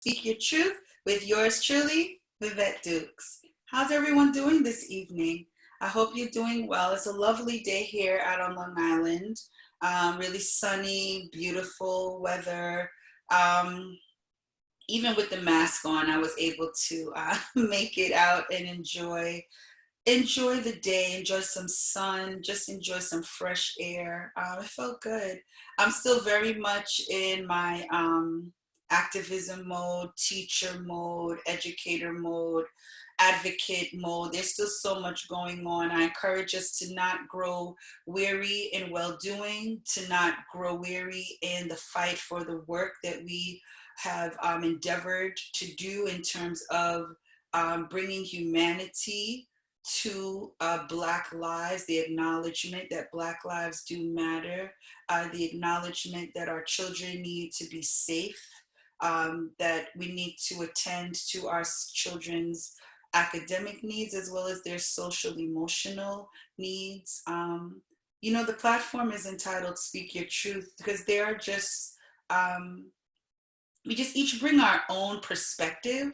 Speak Your Truth with yours truly, Vivett Dukes. How's everyone doing this evening? I hope you're doing well. It's a lovely day here out on Long Island. Really sunny, beautiful weather. Um, Even with the mask on, I was able to make it out and enjoy the day, enjoy some sun, just enjoy some fresh air. It felt good. I'm still very much in my activism mode, teacher mode, educator mode, advocate mode. There's still so much going on. I encourage us to not grow weary in well doing, to not grow weary in the fight for the work that we have endeavored to do in terms of bringing humanity to Black lives, the acknowledgement that Black lives do matter, the acknowledgement that our children need to be safe, that we need to attend to our children's academic needs as well as their social emotional needs. The platform is entitled Speak Your Truth because they are just, we just each bring our own perspective,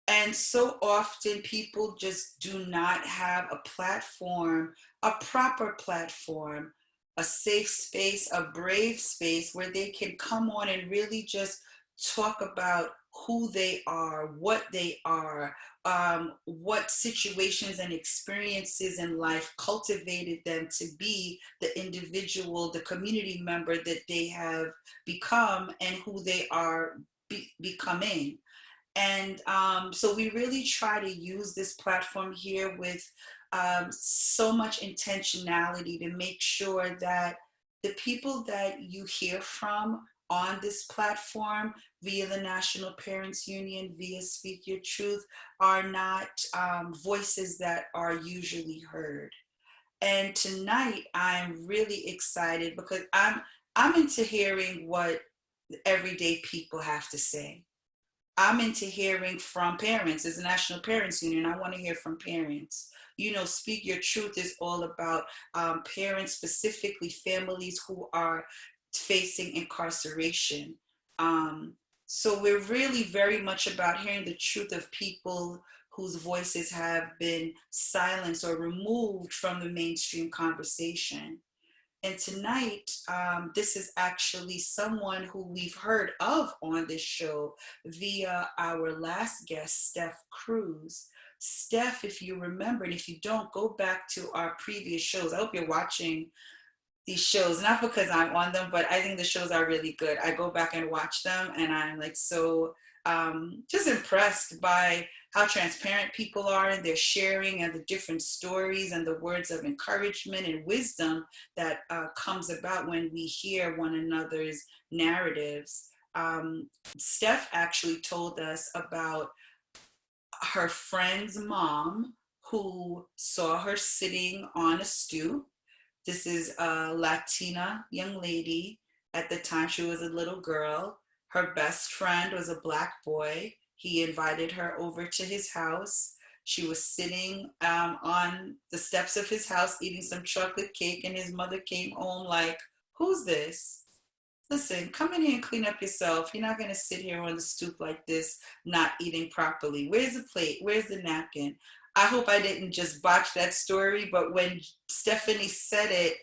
and so often people just do not have a platform, a proper platform, a safe space, a brave space where they can come on and really just talk about who they are, what situations and experiences in life cultivated them to be the individual, the community member that they have become and who they are becoming. And so we really try to use this platform here with so much intentionality to make sure that the people that you hear from on this platform via the National Parents Union, via Speak Your Truth, are not voices that are usually heard. And tonight I'm really excited because I'm into hearing what everyday people have to say. I'm into hearing from parents. As a National Parents Union, I want to hear from parents. Speak Your Truth is all about parents, specifically families who are facing incarceration. Um, so we're really very much about hearing the truth of people whose voices have been silenced or removed from the mainstream conversation. And tonight, this is actually someone who we've heard of on this show via our last guest, Steph Cruz. Steph, if you remember, and if you don't, go back to our previous shows. I hope you're watching these shows, not because I'm on them, but I think the shows are really good. I go back and watch them, and I'm like so just impressed by how transparent people are in their sharing and the different stories and the words of encouragement and wisdom that comes about when we hear one another's narratives. Steph actually told us about her friend's mom who saw her sitting on a stoop. This is a Latina young lady. At the time, she was a little girl. Her best friend was a Black boy. He invited her over to his house. She was sitting on the steps of his house eating some chocolate cake, and his mother came home like, "Who's this? Listen, come in here and clean up yourself. You're not going to sit here on the stoop like this, not eating properly. Where's the plate? Where's the napkin?" I hope I didn't just botch that story, but when Stephanie said it,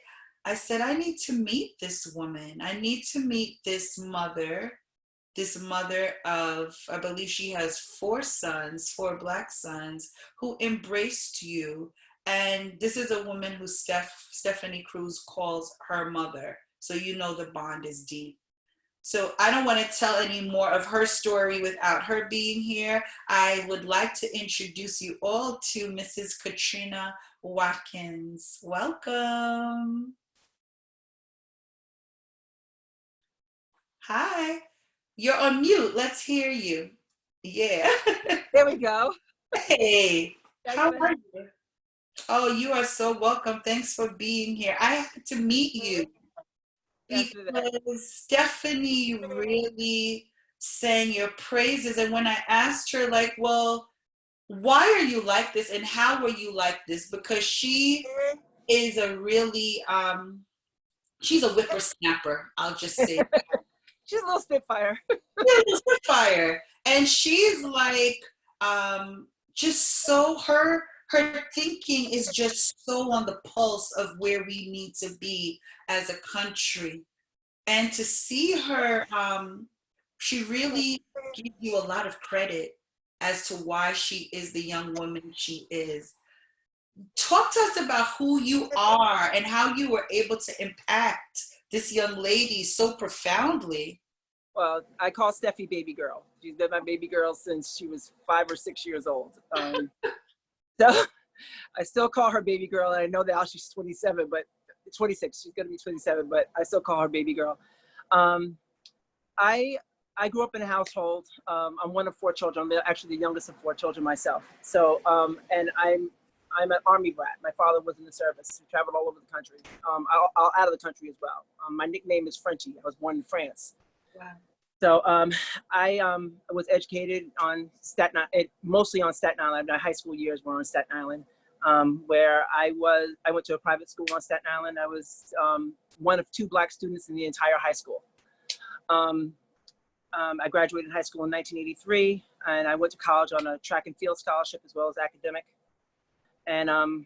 I said, I need to meet this woman. I need to meet this mother of, I believe she has four sons, four Black sons, who embraced you. And this is a woman who Stephanie Cruz calls her mother. So you know the bond is deep. So I don't want to tell any more of her story without her being here. I would like to introduce you all to Mrs. Katrina Watkins. Welcome. Hi. You're on mute. Let's hear you. Yeah. There we go. Hey. I How gotta are have you? Oh, you are so welcome. Thanks for being here. I had to meet you yes, Vivett. because Stephanie really sang your praises. And when I asked her, like, well, why are you like this and how were you like this? Because she is a really, she's a whippersnapper, I'll just say. She's a little spitfire. Yeah, fire. And she's like, just so her thinking is just so on the pulse of where we need to be as a country. And to see her, she really gives you a lot of credit as to why she is the young woman she is. Talk to us about who you are and how you were able to impact this young lady so profoundly. Well, I call Steffi baby girl. She's been my baby girl since she was 5 or 6 years old. So I still call her baby girl, and I know that now she's 27, but 26. She's gonna be 27, but I still call her baby girl. Um, I I grew up in a household. I'm one of four children. I'm actually the youngest of four children myself. So and I'm an Army brat. My father was in the service. He traveled all over the country, out of the country as well. My nickname is Frenchie. I was born in France. Wow. So I was educated on Staten Island, mostly on Staten Island. My high school years were on Staten Island, where I went to a private school on Staten Island. I was one of two Black students in the entire high school. I graduated high school in 1983, and I went to college on a track and field scholarship as well as academic. And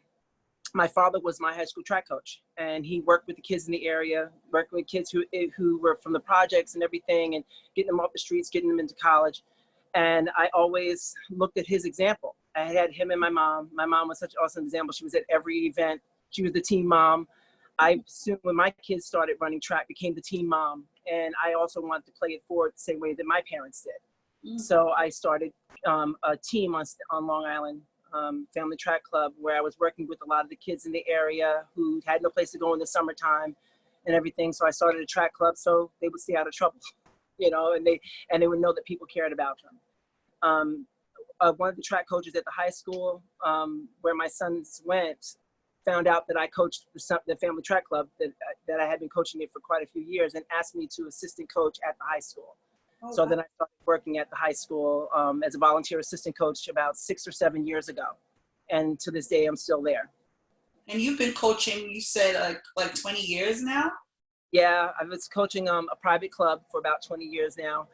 my father was my high school track coach, and he worked with the kids in the area, worked with kids who were from the projects and everything, and getting them off the streets, getting them into college. And I always looked at his example. I had him and my mom. My mom was such an awesome example. She was at every event. She was the team mom. I soon, when my kids started running track, became the team mom. And I also wanted to play it forward the same way that my parents did. Mm-hmm. So I started a team on Long Island, Family Track Club, where I was working with a lot of the kids in the area who had no place to go in the summertime and everything. So I started a track club so they would stay out of trouble, and they would know that people cared about them. One of the track coaches at the high school where my sons went found out that I coached the Family Track Club, that I had been coaching it for quite a few years, and asked me to assistant coach at the high school. Oh, so wow. Then I started working at the high school as a volunteer assistant coach about 6 or 7 years ago. And to this day, I'm still there. And you've been coaching, you said like 20 years now? Yeah, I was coaching a private club for about 20 years now.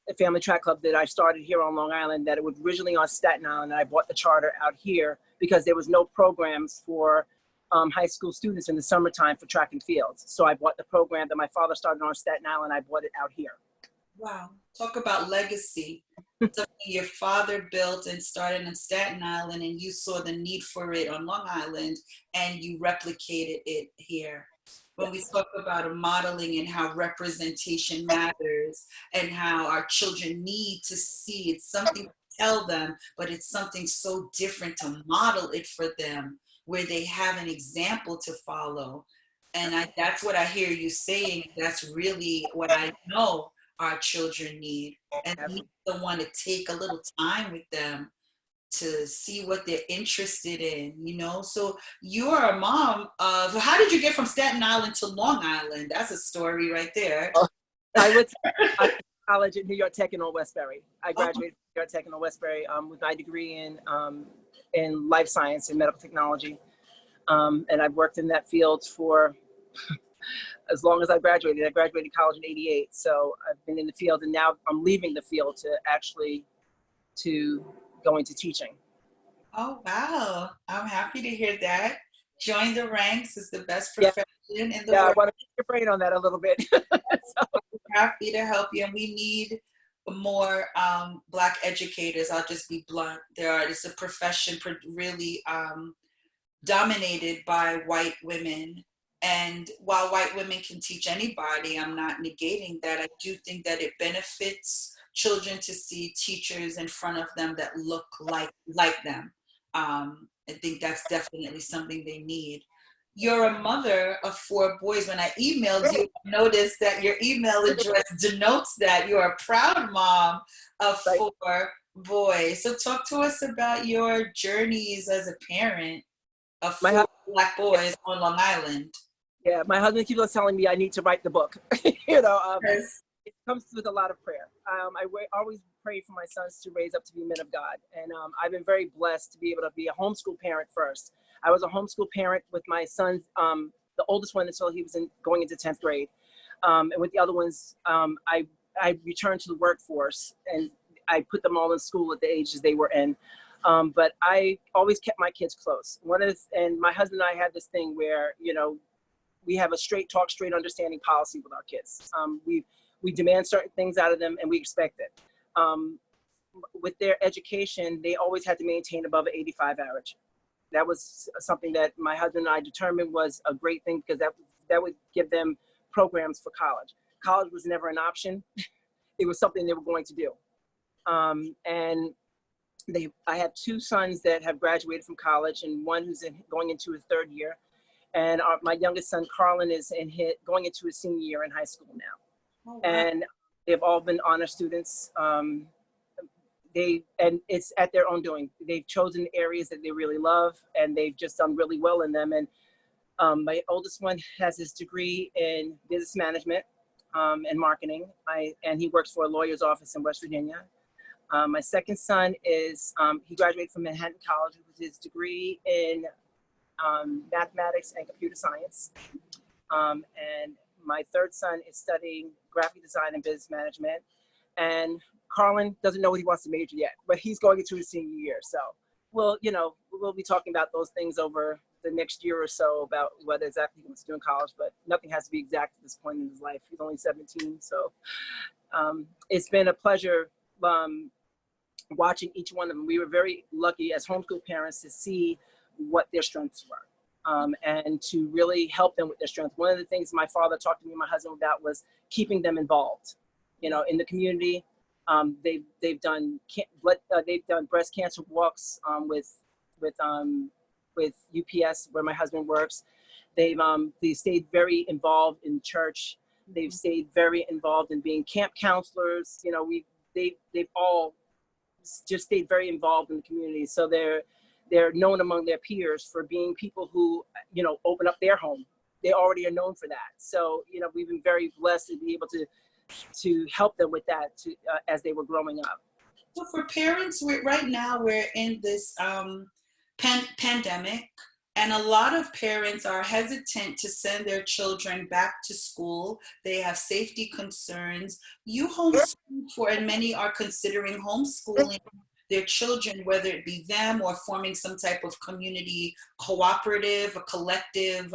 A family track club that I started here on Long Island, that it was originally on Staten Island, and I bought the charter out here because there was no programs for high school students in the summertime for track and fields. So I bought the program that my father started on Staten Island. I bought it out here. Wow. Talk about legacy. Something your father built and started in Staten Island, and you saw the need for it on Long Island, and you replicated it here. When we talk about a modeling and how representation matters and how our children need to see, it's something to tell them, but it's something so different to model it for them, where they have an example to follow. And that's what I hear you saying. That's really what I know our children need. And we need someone to take a little time with them to see what they're interested in, So you're a mom of, how did you get from Staten Island to Long Island? That's a story right there. I went to college at New York Tech in Old Westbury. I graduated from New York Tech in Old Westbury with my degree in life science and medical technology. And I've worked in that field for as long as I graduated. I graduated college in '88. So I've been in the field, and now I'm leaving the field to go into teaching. Oh, wow. I'm happy to hear that. Join the ranks is the best profession in the world. I want to pick your brain on that a little bit. So. I'm happy to help you, and we need more Black educators. I'll just be blunt. It's a profession really dominated by white women. And while white women can teach anybody, I'm not negating that. I do think that it benefits children to see teachers in front of them that look like them. I think that's definitely something they need. You're a mother of 4 boys. When I emailed you, I noticed that your email address denotes that you're a proud mom of 4 boys. So talk to us about your journeys as a parent of 4 Black boys on Long Island. Yeah, my husband keeps on telling me I need to write the book. Yes. It comes with a lot of prayer. I always pray for my sons to raise up to be men of God. And I've been very blessed to be able to be a homeschool parent first. I was a homeschool parent with my sons, the oldest one until he was going into 10th grade. And with the other ones, I returned to the workforce, and I put them all in school at the ages they were in. But I always kept my kids close. And my husband and I had this thing where, we have a straight talk, straight understanding policy with our kids. We demand certain things out of them, and we expect it. With their education, they always had to maintain above an 85 average. That was something that my husband and I determined was a great thing, because that would give them programs for college. College was never an option. It was something they were going to do. And I have two sons that have graduated from college, and one who's going into his third year. And my youngest son, Carlin, is going into his senior year in high school now. Oh, wow. And they've all been honor students. And it's at their own doing. They've chosen areas that they really love, and they've just done really well in them. And my oldest one has his degree in business management and marketing. And he works for a lawyer's office in West Virginia. My second son he graduated from Manhattan College with his degree in mathematics and computer science. And my third son is studying graphic design and business management. And Carlin doesn't know what he wants to major yet, but he's going into his senior year. So we'll be talking about those things over the next year or so, about whether exactly he wants to do in college, but nothing has to be exact at this point in his life. He's only 17. So it's been a pleasure watching each one of them. We were very lucky as homeschool parents to see what their strengths were, and to really help them with their strengths. One of the things my father talked to me and my husband about was keeping them involved, in the community. They've done breast cancer walks with UPS, where my husband works. They stayed very involved in church. They've stayed very involved in being camp counselors. They've all just stayed very involved in the community. So they're known among their peers for being people who, open up their home. They already are known for that. So, we've been very blessed to be able to help them with that as they were growing up. So for parents, right now we're in this pandemic, and a lot of parents are hesitant to send their children back to school. They have safety concerns. You homeschool and many are considering homeschooling their children, whether it be them or forming some type of community cooperative, a collective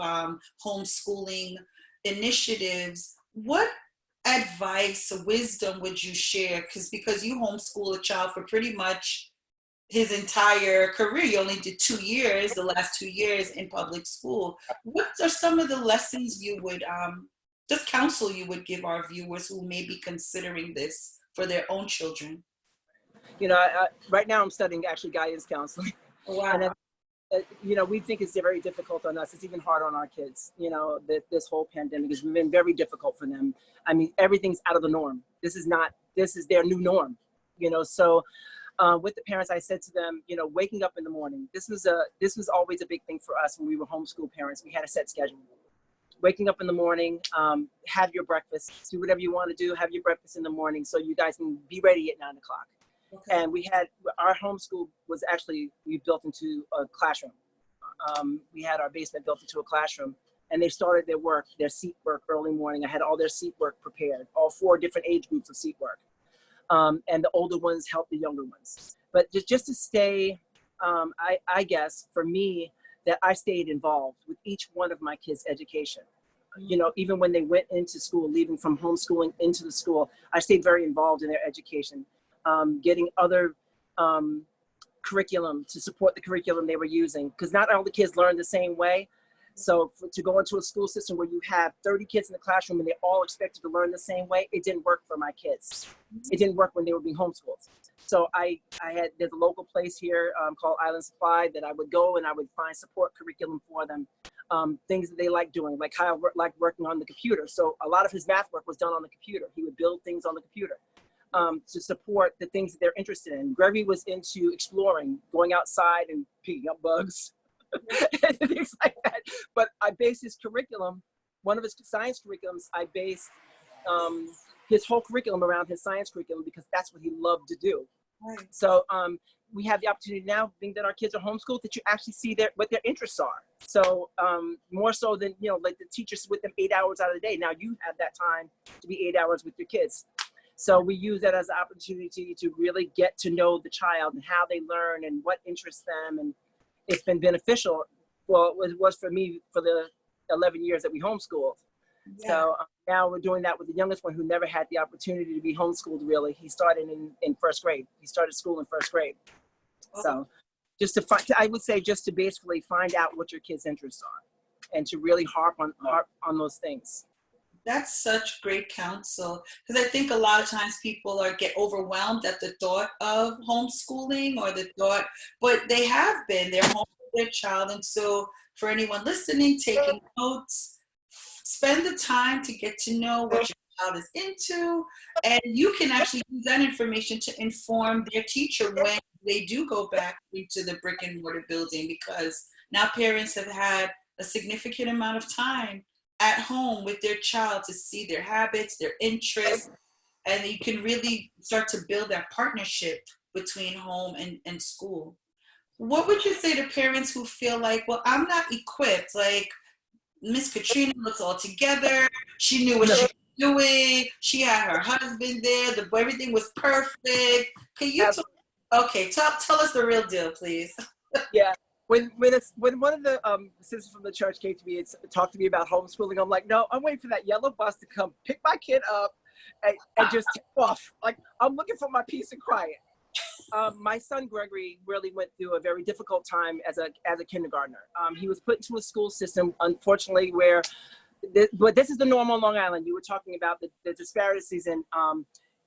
homeschooling initiatives. What advice or wisdom would you share? Because you homeschool a child for pretty much his entire career. You only did 2 years, the last 2 years in public school. What are some of the lessons you would, just counsel you would give our viewers who may be considering this for their own children? Right now I'm studying actually guidance counseling. Wow. And we think it's very difficult on us. It's even hard on our kids. This whole pandemic has been very difficult for them. I mean, everything's out of the norm. This is their new norm. So with the parents, I said to them, waking up in the morning. This was always a big thing for us when we were homeschool parents. We had a set schedule. Waking up in the morning, have your breakfast, do whatever you want to do, have your breakfast in the morning so you guys can be ready at 9 o'clock. Okay. And our homeschool was actually, we built into a classroom. We had our basement built into a classroom, and they started their seat work early morning. I had all their seat work prepared, all 4 different age groups of seat work. And the older ones helped the younger ones. But just to stay, I guess for me, that I stayed involved with each one of my kids' education. Even when they went into school, leaving from homeschooling into the school, I stayed very involved in their education. Getting other curriculum to support the curriculum they were using, because not all the kids learn the same way. So to go into a school system where you have 30 kids in the classroom and they're all expected to learn the same way, it didn't work for my kids. It didn't work when they were being homeschooled. So there's a local place here called Island Supply that I would go and I would find support curriculum for them. Things that they like doing, like Kyle liked working on the computer. So a lot of his math work was done on the computer. He would build things on the computer. To support the things that they're interested in. Gregory was into exploring, going outside and picking up bugs and things like that. But I based his curriculum, one of his science curriculums, I based his whole curriculum around his science curriculum because that's what he loved to do. Right. So we have the opportunity now, being that our kids are homeschooled, that you actually see what their interests are. So more so than, like the teachers with them 8 hours out of the day. Now you have that time to be 8 hours with your kids. So we use that as an opportunity to really get to know the child and how they learn and what interests them. And it's been beneficial. Well, it was for me for the 11 years that we homeschooled. Yeah. So now we're doing that with the youngest one who never had the opportunity to be homeschooled, really. He started in first grade. He started school in first grade. So just to find, I would say just to basically find out what your kids' interests are and to really harp on those things. That's such great counsel, because I think a lot of times people get overwhelmed at the thought of homeschooling or the thought, but they're home with their child. And so for anyone listening, taking notes, spend the time to get to know what your child is into, and you can actually use that information to inform their teacher when they do go back into the brick and mortar building, because now parents have had a significant amount of time at home with their child to see their habits, their interests, and you can really start to build that partnership between home and school. What would you say to parents who feel like, well, I'm not equipped, like Miss Katrina looks all together, she knew what she was doing, she had her husband there, everything was perfect. Can you tell us the real deal, please? Yeah. When one of the sisters from the church came to me and talked to me about homeschooling, I'm like, no, I'm waiting for that yellow bus to come pick my kid up and just take off. Like, I'm looking for my peace and quiet. My son Gregory really went through a very difficult time as a kindergartner. He was put into a school system, unfortunately, where but this is the norm on Long Island. You were talking about the disparities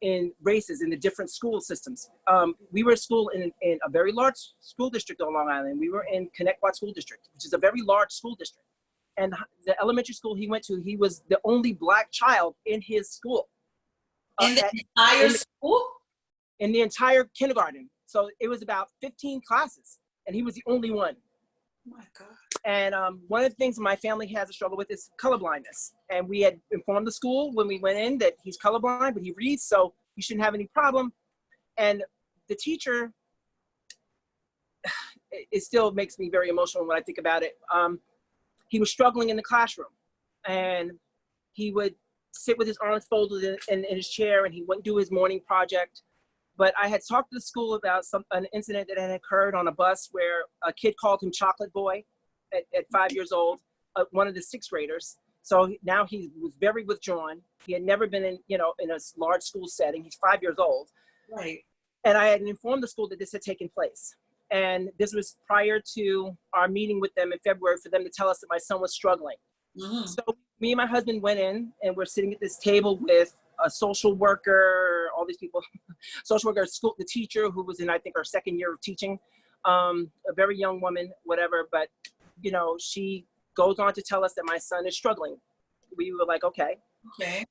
in races in the different school systems. We were a school in a very large school district on Long Island. We were in Connecticut School District, which is a very large school district. And the elementary school he went to, he was the only Black child in his school. In the entire school? In the entire kindergarten. So it was about 15 classes, and he was the only one. Oh my God. And one of the things my family has a struggle with is colorblindness. And we had informed the school when we went in that he's colorblind, but he reads, so he shouldn't have any problem. And the teacher, it still makes me very emotional when I think about it. He was struggling in the classroom, and he would sit with his arms folded in his chair, and he wouldn't do his morning project. But I had talked to the school about an incident that had occurred on a bus where a kid called him Chocolate Boy at 5 years old, one of the sixth graders. So now he was very withdrawn. He had never been in a large school setting. He's 5 years old. Right. And I had informed the school that this had taken place. And this was prior to our meeting with them in February for them to tell us that my son was struggling. Mm-hmm. So me and my husband went in, and we're sitting at this table with a social worker, all these people, social worker, school, the teacher who was in, I think, her second year of teaching, a very young woman, whatever. But, she goes on to tell us that my son is struggling. We were like, okay. Okay.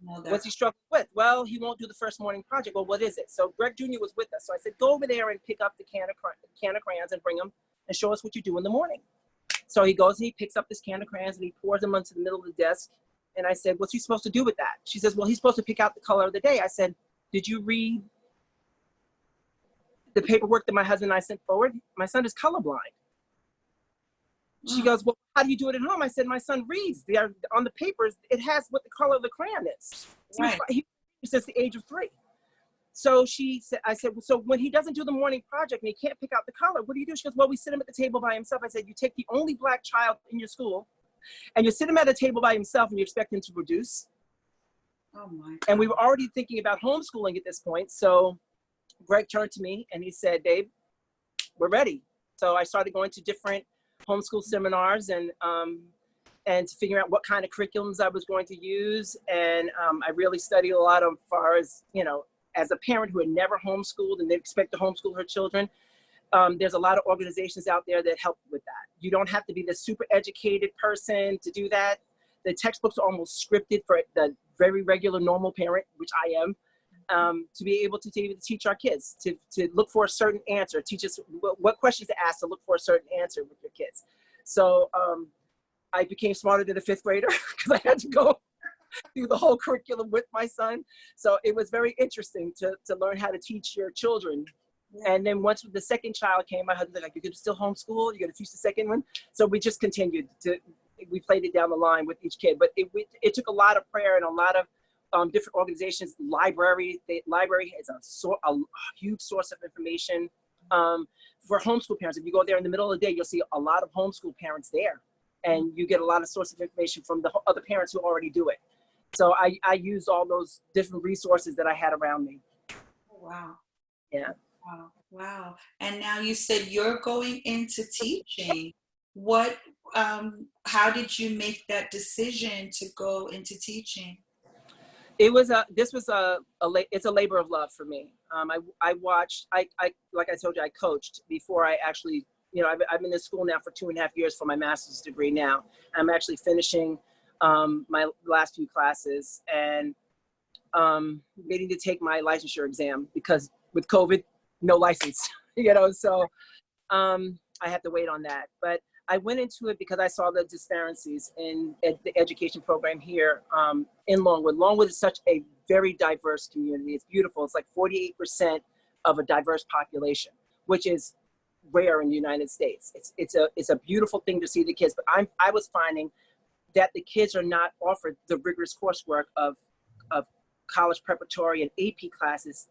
What's he struggling with? Well, he won't do the first morning project. Well, what is it? So Greg Jr. was with us. So I said, go over there and pick up the can of crayons and bring them and show us what you do in the morning. So he goes and he picks up this can of crayons and he pours them onto the middle of the desk. And I said, what's he supposed to do with that? She says, well, he's supposed to pick out the color of the day. I said, did you read the paperwork that my husband and I sent forward? My son is colorblind. She goes, well, how do you do it at home? I said, my son reads. On the papers, it has what the color of the crayon is. Right. He since the age of 3. So I said, well, so when he doesn't do the morning project and he can't pick out the color, what do you do? She goes, well, we sit him at the table by himself. I said, you take the only Black child in your school and you sit him at a table by himself and you expect him to produce. Oh my God. And we were already thinking about homeschooling at this point. So Greg turned to me and he said, Dave, we're ready. So I started going to different homeschool seminars and to figure out what kind of curriculums I was going to use. And I really studied a lot as far as, as a parent who had never homeschooled and they expect to homeschool her children. There's a lot of organizations out there that help with that. You don't have to be the super educated person to do that. The textbooks are almost scripted for the very regular normal parent, which I am, to be able to teach our kids, to look for a certain answer, teach us what questions to ask to look for a certain answer with your kids. So I became smarter than a 5th grader because I had to go through the whole curriculum with my son. So it was very interesting to learn how to teach your children. Yeah. And then once the second child came, my husband was like, you're going to still homeschool? You're going to teach the second one? So we just continued we played it down the line with each kid. But it took a lot of prayer and a lot of different organizations. The library is a huge source of information for homeschool parents. If you go there in the middle of the day, you'll see a lot of homeschool parents there. And you get a lot of source of information from the other parents who already do it. So I used all those different resources that I had around me. Wow. Yeah. Wow. Wow. And now you said you're going into teaching. How did you make that decision to go into teaching? It's a labor of love for me. I watched, like I told you, I coached before I actually, I've been in school now for 2.5 years for my master's degree now. I'm actually finishing my last few classes and waiting to take my licensure exam because with COVID, no license, so I have to wait on that. But I went into it because I saw the disparities in the education program here in Longwood. Longwood is such a very diverse community. It's beautiful. It's like 48% of a diverse population, which is rare in the United States. It's a beautiful thing to see the kids, but I was finding that the kids are not offered the rigorous coursework of college preparatory and AP classes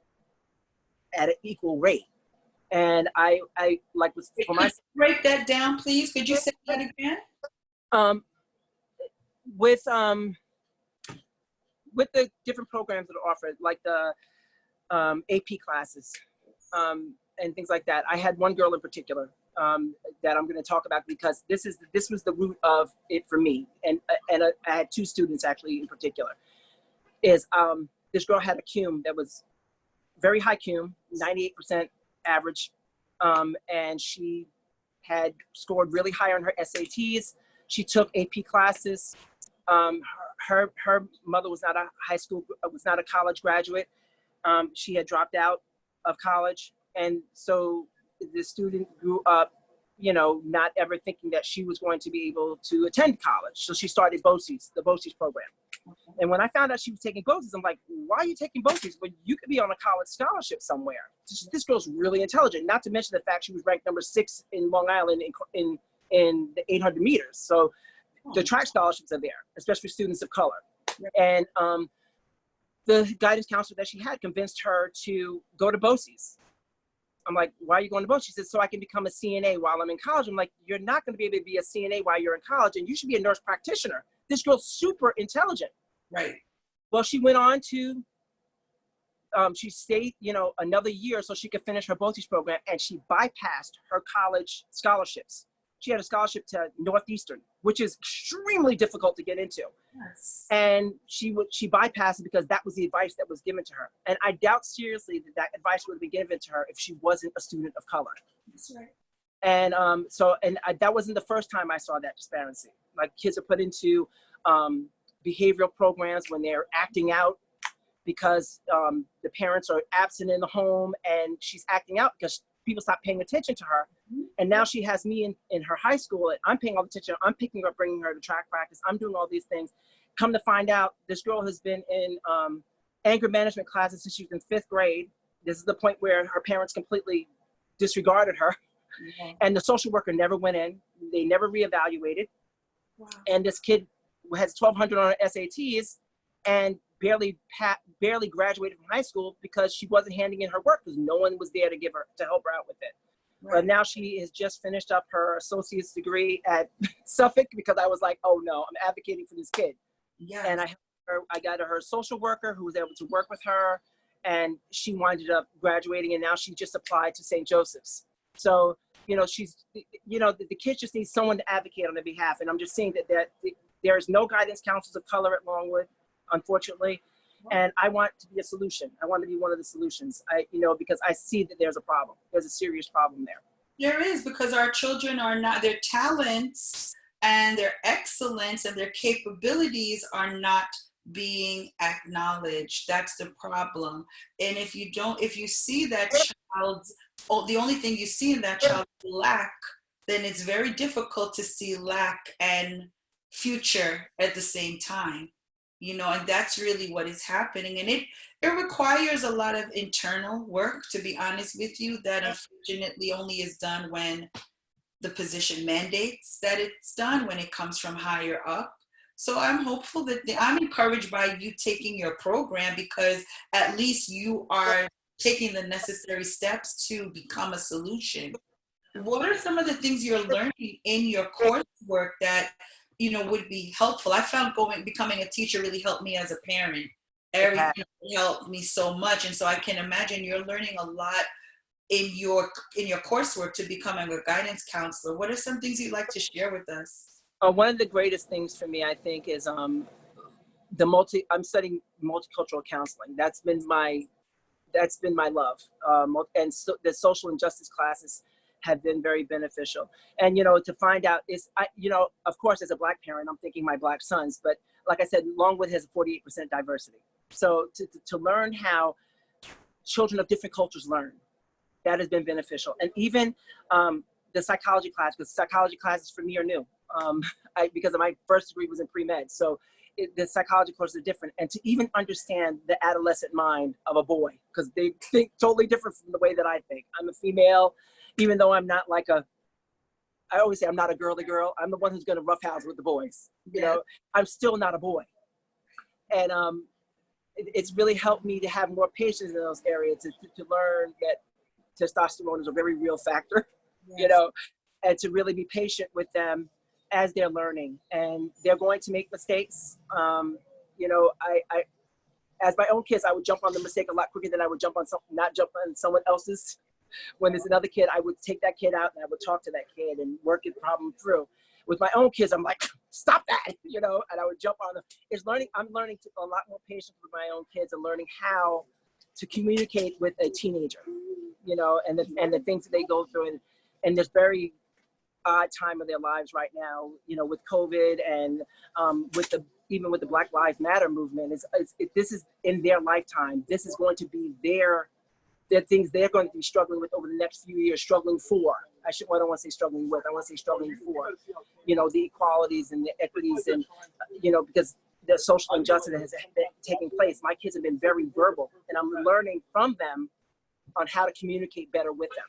at an equal rate. And I like with for my break that down, please. Could you say that again? With the different programs that are offered, like the AP classes and things like that. I had one girl in particular that I'm going to talk about because this was the root of it for me, and I had two students actually in particular. Is this girl had a cum that was very high cum, 98% average, and she had scored really high on her SATs. She took AP classes. Her mother was not a college graduate. She had dropped out of college, and so the student grew up, not ever thinking that she was going to be able to attend college. So she started the BOCES program. Okay. And when I found out she was taking BOCES, I'm like, why are you taking BOCES? Well, you could be on a college scholarship somewhere. This girl's really intelligent, not to mention the fact she was ranked number 6 in Long Island in the 800 meters. So the track scholarships are there, especially for students of color. And the guidance counselor that she had convinced her to go to BOCES. I'm like, why are you going to BOCES? She said, so I can become a CNA while I'm in college. I'm like, you're not going to be able to be a CNA while you're in college, and you should be a nurse practitioner. This girl's super intelligent. Right. Well, she went on to, she stayed, another year so she could finish her BOCES program, and she bypassed her college scholarships. She had a scholarship to Northeastern, which is extremely difficult to get into. Yes. And she bypassed it because that was the advice that was given to her. And I doubt seriously that advice would have been given to her if she wasn't a student of color. That's right. And that wasn't the first time I saw that disparity. Like kids are put into behavioral programs when they're acting out because the parents are absent in the home, and she's acting out because people stop paying attention to her. And now she has me in her high school, and I'm paying all the attention. I'm picking her up, bringing her to track practice. I'm doing all these things. Come to find out, this girl has been in anger management classes since she was in 5th grade. This is the point where her parents completely disregarded her. Yeah. And the social worker never went in. They never reevaluated. Wow. And this kid has 1,200 on her SATs and barely graduated from high school because she wasn't handing in her work because no one was there to help her out with it. Right. But now she has just finished up her associate's degree at Suffolk because I was like, oh no, I'm advocating for this kid. Yes. And I got her a social worker who was able to work with her, and she winded up graduating, and now she just applied to St. Joseph's. So, she's, the kids just need someone to advocate on their behalf. And I'm just seeing that there is no guidance counselors of color at Longwood, unfortunately. And I want to be a solution. I want to be one of the solutions, because I see that there's a problem. There's a serious problem there. There is, because our children are not, their talents and their excellence and their capabilities are not being acknowledged. That's the problem. And if you see that child's, the only thing you see in that child is lack, then it's very difficult to see lack and future at the same time. And that's really what is happening. And it requires a lot of internal work, to be honest with you, that unfortunately only is done when the position mandates that it's done, when it comes from higher up. So I'm hopeful that I'm encouraged by you taking your program, because at least you are taking the necessary steps to become a solution. What are some of the things you're learning in your coursework that would be helpful? I found becoming a teacher really helped me as a parent. It has. Everything helped me so much, and so I can imagine you're learning a lot in your coursework to becoming a guidance counselor. What are some things you'd like to share with us? One of the greatest things for me, I think, is I'm studying multicultural counseling. That's been my love. And so the social injustice classes have been very beneficial. And, to find out of course, as a Black parent, I'm thinking my Black sons, but like I said, Longwood has 48% diversity. So to learn how children of different cultures learn, that has been beneficial. And even the psychology class, because psychology classes for me are new, because my first degree was in pre-med. So the psychology courses are different. And to even understand the adolescent mind of a boy, because they think totally different from the way that I think. I'm a female, even though I'm not I always say I'm not a girly girl. I'm the one who's going to roughhouse with the boys. I'm still not a boy. And it's really helped me to have more patience in those areas, to learn that testosterone is a very real factor, Yes. And to really be patient with them as they're learning, and they're going to make mistakes. I as my own kids, I would jump on the mistake a lot quicker than I would not jump on someone else's. When there's another kid, I would take that kid out and I would talk to that kid and work the problem through. With my own kids, I'm like, stop that, and I would jump on them. I'm learning a lot more patience with my own kids, and learning how to communicate with a teenager, and the things that they go through, and this very odd time of their lives right now, with COVID, and even with the Black Lives Matter movement. This is in their lifetime. This is going to be their things they're going to be struggling with over the next few years, struggling for. I don't want to say struggling with, I want to say struggling for, the equalities and the equities, and, because the social injustice that has been taking place. My kids have been very verbal, and I'm learning from them on how to communicate better with them.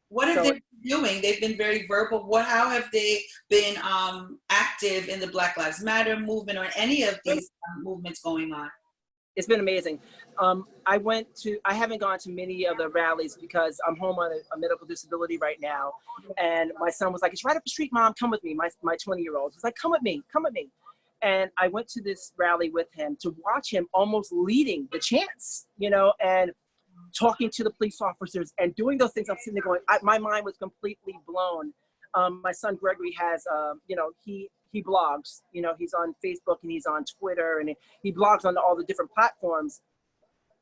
What have they been doing? They've been very verbal. How have they been active in the Black Lives Matter movement, or any of these movements going on? It's been amazing. I haven't gone to many of the rallies because I'm home on a medical disability right now. And my son was like, it's right up the street, Mom, come with me. My 20-year-old was like, come with me. And I went to this rally with him to watch him almost leading the chants, and talking to the police officers and doing those things. I'm sitting there going, my mind was completely blown. My son Gregory has, he blogs, he's on Facebook and he's on Twitter, and he blogs on all the different platforms.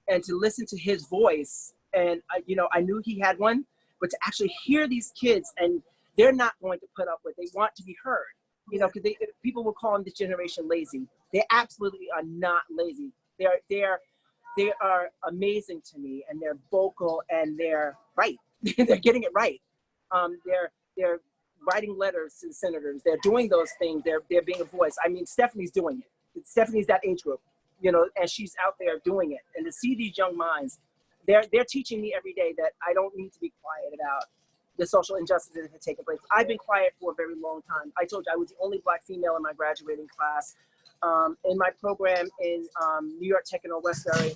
And to listen to his voice, and I knew he had one, but to actually hear these kids, and they're not going to put up with, they want to be heard, because people will call them this generation lazy. They absolutely are not lazy. They are amazing to me, and they're vocal, and they're right. They're getting it right. They're writing letters to the senators. They're doing those things. They're being a voice. I mean, Stephanie's doing it. Stephanie's that age group, and she's out there doing it. And to see these young minds, they're teaching me every day that I don't need to be quiet about the social injustices that have taken place. I've been quiet for a very long time. I told you I was the only Black female in my graduating class. In my program in New York Tech in Westbury,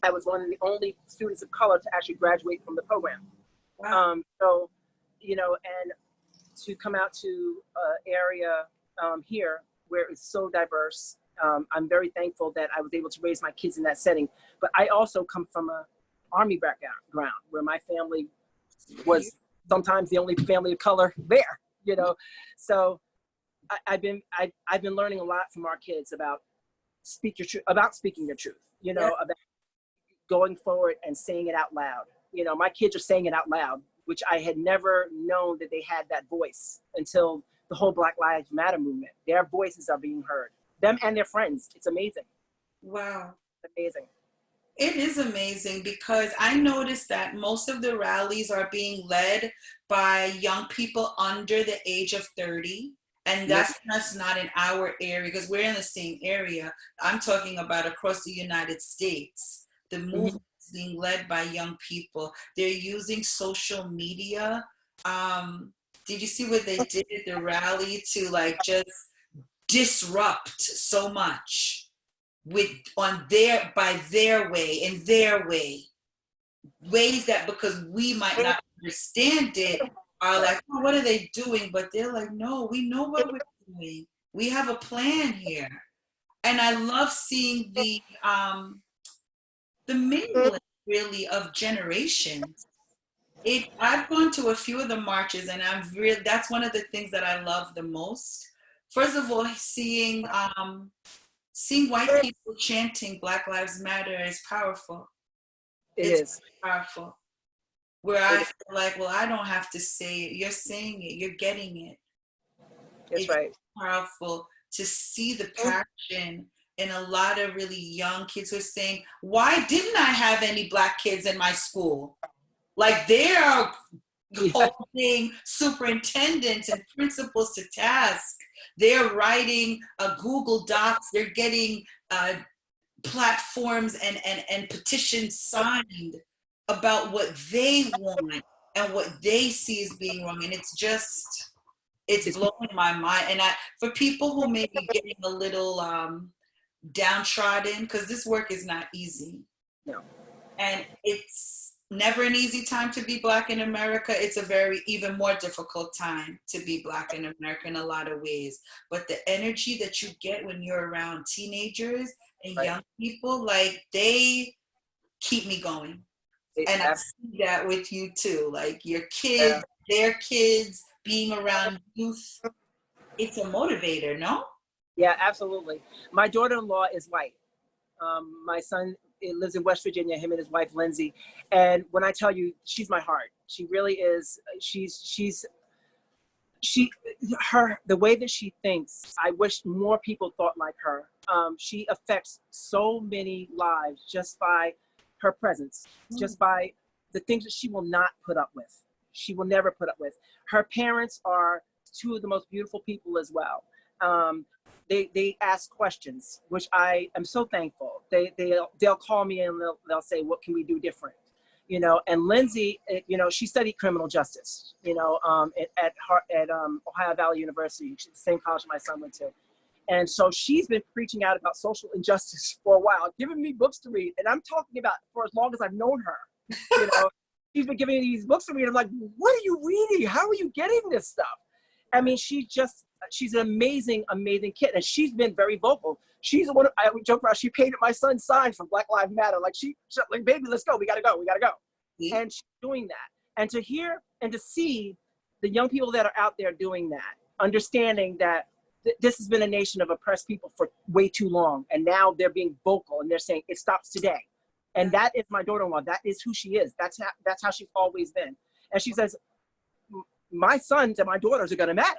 I was one of the only students of color to actually graduate from the program. Wow. And to come out to an area here where it's so diverse, I'm very thankful that I was able to raise my kids in that setting. But I also come from an Army background where my family was sometimes the only family of color there, So I've been learning a lot from our kids about speaking your truth, about going forward and saying it out loud. My kids are saying it out loud, which I had never known that they had that voice until the whole Black Lives Matter movement. Their voices are being heard, them and their friends. It's amazing. Wow. It's amazing. It is amazing, because I noticed that most of the rallies are being led by young people under the age of 30. And Yep. that's just not in our area because we're in the same area. I'm talking about across the United States. The Hmm. movement is being led by young people. They're using social media. Um, did you see what they did at the rally to like just disrupt so much with on their by their way in their way, ways that because we might not understand it are Right. like, oh, what are they doing? But they're like, no, we know what we're doing. We have a plan here. And I love seeing the mingling really of generations. I've gone to a few of the marches and that's one of the things that I love the most. First of all, seeing white people chanting Black Lives Matter is powerful. It It's is. powerful. Where I It is. feel like, well, I don't have to say it. You're saying it. You're getting it. It's It's right. powerful to see the passion in a lot of really young kids who are saying, why didn't I have any Black kids in my school? Like they're Yeah. holding superintendents and principals to task. They're writing Google Docs. They're getting platforms and petitions signed about what they want and what they see as being wrong. And it's It's blowing my mind. And for people who may be getting a little downtrodden, because this work is not easy. no. And it's never an easy time to be Black in America. It's a very even more difficult time to be Black in America in a lot of ways. But the energy that you get when you're around teenagers and Right. young people, like they keep me going. It, And I ab- see that with you too. Like your yeah. kids, their kids, being around youth, it's a motivator, no? Yeah, absolutely. My daughter-in-law is white. My son lives in West Virginia, him and his wife, Lindsay. And when I tell you, she's my heart. She really is. She, her, the way that she thinks, I wish more people thought like her. She affects so many lives just by her presence, just by the things that she will not put up with. She will never put up with. Her parents are two of the most beautiful people as well. Um, they ask questions, which I am so thankful. They'll call me and they'll say, what can we do different? And Lindsay, she studied criminal justice, at Ohio Valley University, which is the same college my son went to. And so she's been preaching out about social injustice for a while, giving me books to read. And I'm talking about for as long as I've known her, you know, she's been giving me these books to read. I'm like, what are you reading? How are you getting this stuff? I mean, she's an amazing, amazing kid. And she's been very vocal. She's the one, I would joke around, she painted my son's signs for Black Lives Matter. Like she's like, baby, let's go. We gotta go. We gotta go. See? And she's doing that. And to hear and to see the young people that are out there doing that, understanding that this has been a nation of oppressed people for way too long. And now they're being vocal and they're saying it stops today. And that is my daughter-in-law. That is who she is. That's how she's always been. And she says, my sons and my daughters are going to matter,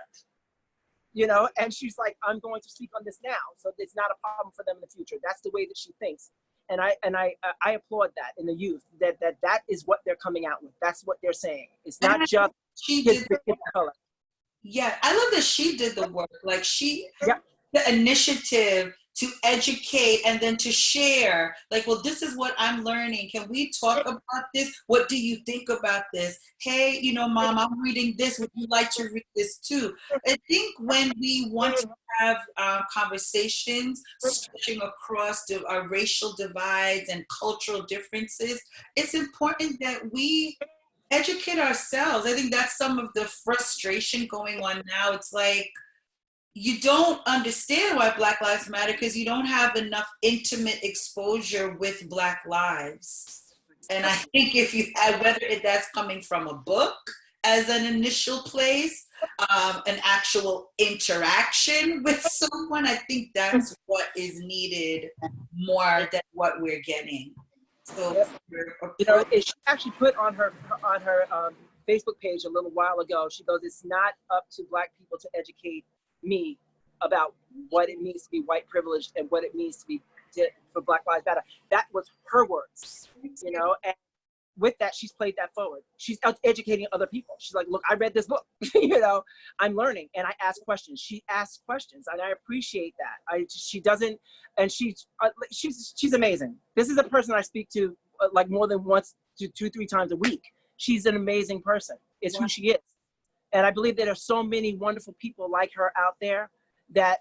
and she's like, I'm going to speak on this now, so it's not a problem for them in the future. That's the way that she thinks. And I applaud that in the youth, that is what they're coming out with. That's what they're saying. It's not just She kids did. of color. Yeah, I love that she did the work. Like Yep. the initiative to educate and then to share. Like, well, this is what I'm learning. Can we talk about this? What do you think about this? Hey, mom, I'm reading this. Would you like to read this too? I think when we want to have conversations stretching across our racial divides and cultural differences, it's important that we educate ourselves. I think that's some of the frustration going on now. It's like you don't understand why Black Lives Matter because you don't have enough intimate exposure with Black lives. And I think if you had, whether that's coming from a book as an initial place, an actual interaction with someone, I think that's what is needed more than what we're getting. So, Yep. She actually put on her Facebook page a little while ago. She goes, "It's not up to Black people to educate me about what it means to be white privileged and what it means for Black Lives Matter." That was her words, and with that, she's played that forward. She's educating other people. She's like, look, I read this book, I'm learning, and I ask questions. She asks questions, and I appreciate that. She doesn't, and she's amazing. This is a person I speak to like more than once to 2-3 times a week. She's an amazing person. It's who she is. And I believe there are so many wonderful people like her out there that,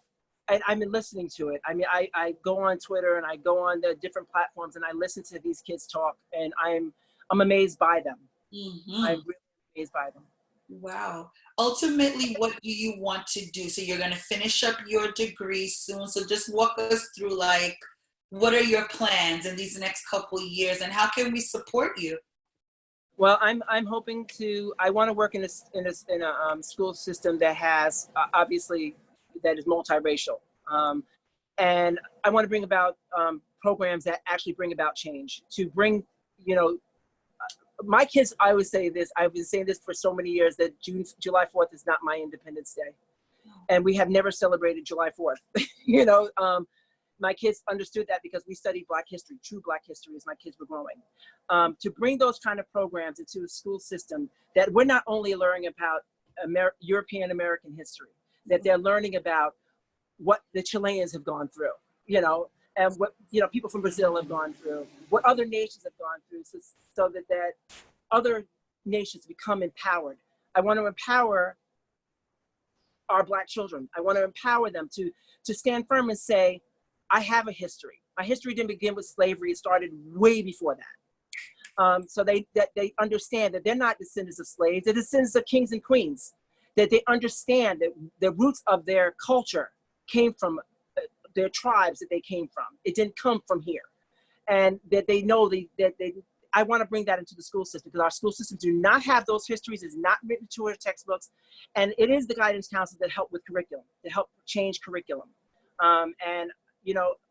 and I've been listening to it. I mean, I go on Twitter and I go on the different platforms and I listen to these kids talk, and I'm amazed by them. I'm really amazed by them. Wow. Ultimately, what do you want to do? So you're going to finish up your degree soon. So just walk us through, like, what are your plans in these next couple of years, and how can we support you? Well, I'm hoping to. I want to work in a school system that has obviously that is multiracial, and I want to bring about programs that actually bring about change. To bring, my kids. I would say this. I've been saying this for so many years that July 4th is not my Independence Day, and we have never celebrated July 4th. My kids understood that because we studied Black history, true Black history, as my kids were growing. To bring those kind of programs into a school system that we're not only learning about European American history, that they're learning about what the Chileans have gone through, and what people from Brazil have gone through, what other nations have gone through, so that other nations become empowered. I want to empower our Black children. I want to empower them to stand firm and say, I have a history. My history didn't begin with slavery. It started way before that. So they understand that they're not descendants of slaves. They're descendants of kings and queens. That they understand that the roots of their culture came from their tribes that they came from. It didn't come from here. And that they know I want to bring that into the school system, because our school systems do not have those histories. It's not written to our textbooks. And it is the guidance counselors that help with curriculum, that help change curriculum. And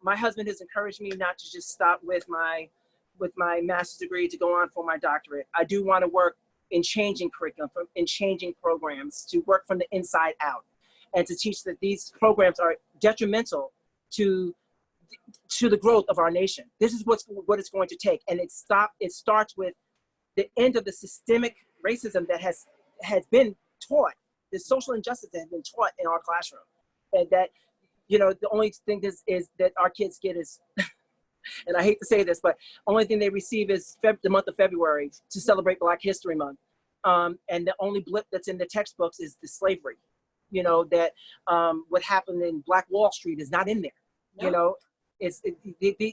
my husband has encouraged me not to just stop with my master's degree, to go on for my doctorate. I do want to work in changing curriculum, in changing programs, to work from the inside out, and to teach that these programs are detrimental to the growth of our nation. This is what it's going to take, and it starts with the end of the systemic racism that has been taught, the social injustice that has been taught in our classroom, and that the only thing is that our kids get is, and I hate to say this, but only thing they receive is the month of February to celebrate Black History Month. And the only blip that's in the textbooks is the slavery. That what happened in Black Wall Street is not in there. No. This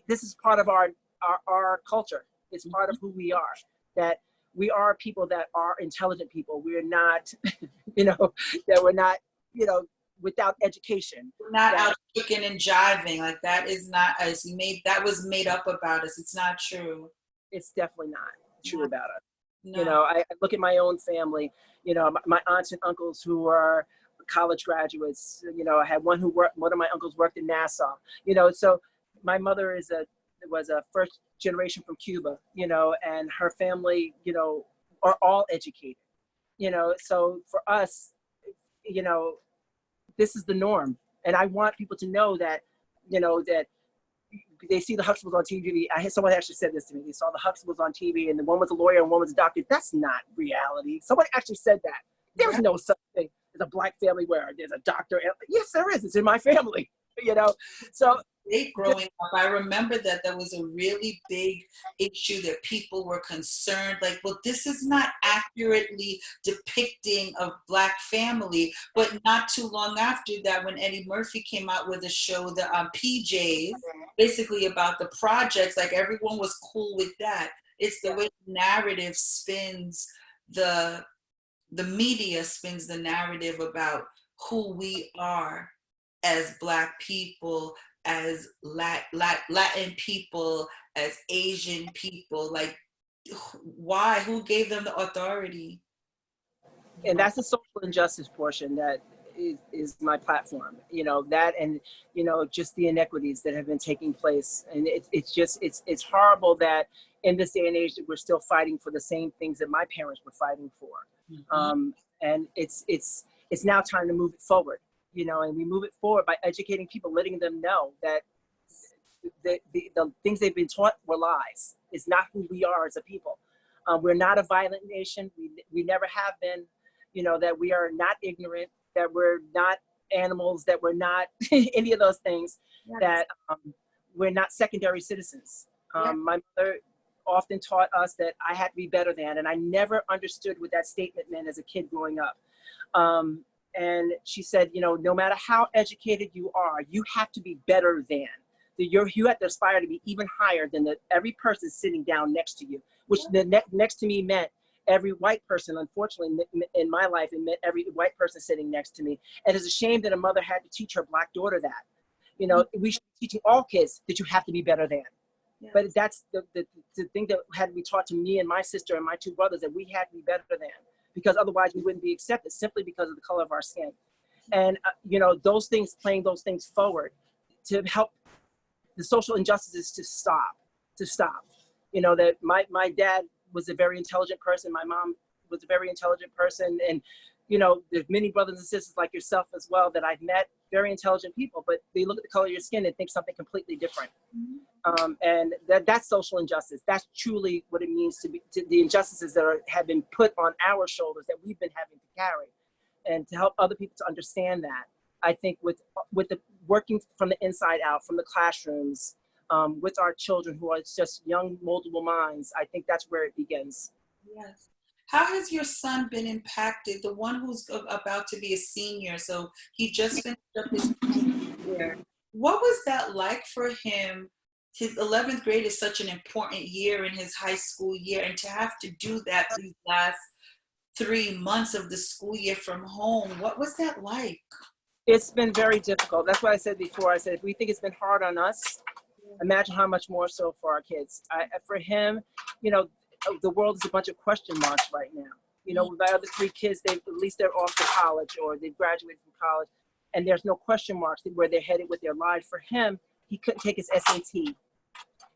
is part of our culture. It's part of who we are. That we are people that are intelligent people. We're not, that we're not, without education. We're not out kicking and jiving. Like, that is not us. That was made up about us. It's not true. It's definitely not true about us. No. I look at my own family, my aunts and uncles who are college graduates. I had one of my uncles worked in NASA, so my mother was a first generation from Cuba, and her family, are all educated, so for us, this is the norm. And I want people to know that, that they see the Huxtables on TV. I had someone actually said this to me. They saw the Huxtables on TV, and the one was a lawyer and one was a doctor. That's not reality. Someone actually said that. There's no such thing as a Black family where there's a doctor. Yes, there is. It's in my family, So growing up, I remember that there was a really big issue that people were concerned, like, well, this is not accurately depicting of Black family. But not too long after that, when Eddie Murphy came out with a show, the PJs, basically about the projects, like, everyone was cool with that. It's the way the narrative spins, the media spins the narrative about who we are as Black people, as Latin people, as Asian people. Like, why? Who gave them the authority? And that's the social injustice portion that is my platform. That, and just the inequities that have been taking place. And it's horrible that in this day and age that we're still fighting for the same things that my parents were fighting for. And it's now time to move it forward. And we move it forward by educating people, letting them know that the things they've been taught were lies. It's not who we are as a people. We're not a violent nation. We never have been. You know, that we are not ignorant, that we're not animals, that we're not any of those things, Yes. that we're not secondary citizens. Yes. My mother often taught us that I had to be better than, and I never understood what that statement meant as a kid growing up. And she said, you know, no matter how educated you are, you have to be better than. You have to aspire to be even higher than every person sitting down next to you, which the next to me meant every white person, unfortunately, in my life, it meant every white person sitting next to me. And it's a shame that a mother had to teach her Black daughter that. You know, we should be teaching all kids that you have to be better than. Yes. But that's the thing that had to be taught to me and my sister and my two brothers, that we had to be better than, because otherwise we wouldn't be accepted simply because of the color of our skin. And, you know, those things, playing those things forward to help the social injustices to stop. You know, that my dad was a very intelligent person. My mom was a very intelligent person. And, you know, there's many brothers and sisters like yourself as well that I've met, very intelligent people, but they look at the color of your skin and think something completely different. And that's social injustice. That's truly what it means to the injustices that have been put on our shoulders that we've been having to carry. And to help other people to understand that, I think with the working from the inside out, from the classrooms, with our children who are just young, moldable minds, I think that's where it begins. Yes. How has your son been impacted? The one who's about to be a senior, so he just finished up his year. What was that like for him? His 11th grade is such an important year in his high school year, and to have to do that these last 3 months of the school year from home, what was that like? It's been very difficult. That's what I said before. I said, if we think it's been hard on us, imagine how much more so for our kids. For him, you know, the world is a bunch of question marks right now. You know, with my other three kids, at least they're off to college or they've graduated from college, and there's no question marks where they're headed with their lives. For him, he couldn't take his SAT.